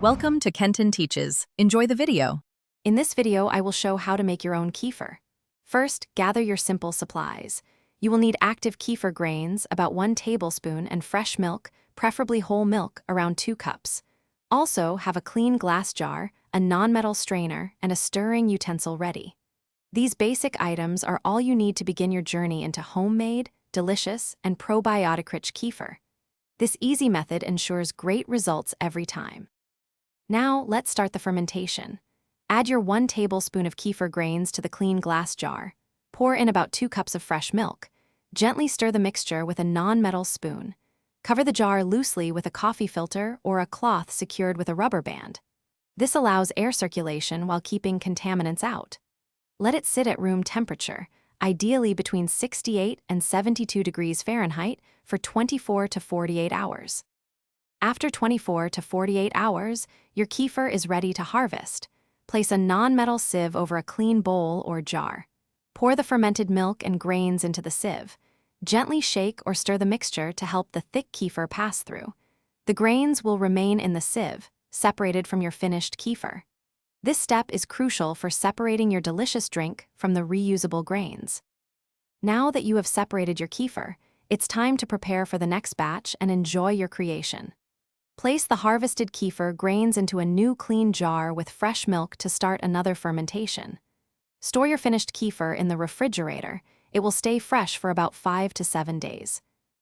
Welcome to Kenton Teaches. Enjoy the video. In this video, I will show how to make your own kefir. First, gather your simple supplies. You will need active kefir grains, about 1 tablespoon, and fresh milk, preferably whole milk, around 2 cups. Also, have a clean glass jar, a non-metal strainer, and a stirring utensil ready. These basic items are all you need to begin your journey into homemade, delicious, and probiotic-rich kefir. This easy method ensures great results every time. Now, let's start the fermentation. Add your 1 tablespoon of kefir grains to the clean glass jar. Pour in about 2 cups of fresh milk. Gently stir the mixture with a non-metal spoon. Cover the jar loosely with a coffee filter or a cloth secured with a rubber band. This allows air circulation while keeping contaminants out. Let it sit at room temperature, ideally between 68 and 72 degrees Fahrenheit, for 24 to 48 hours. After 24 to 48 hours, your kefir is ready to harvest. Place a non-metal sieve over a clean bowl or jar. Pour the fermented milk and grains into the sieve. Gently shake or stir the mixture to help the thick kefir pass through. The grains will remain in the sieve, separated from your finished kefir. This step is crucial for separating your delicious drink from the reusable grains. Now that you have separated your kefir, it's time to prepare for the next batch and enjoy your creation. Place the harvested kefir grains into a new clean jar with fresh milk to start another fermentation. Store your finished kefir in the refrigerator. It will stay fresh for about 5 to 7 days.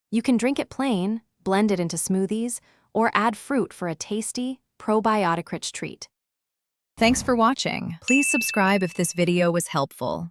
You can drink it plain, blend it into smoothies, or add fruit for a tasty, probiotic-rich treat. Thanks for watching. Please subscribe if this video was helpful.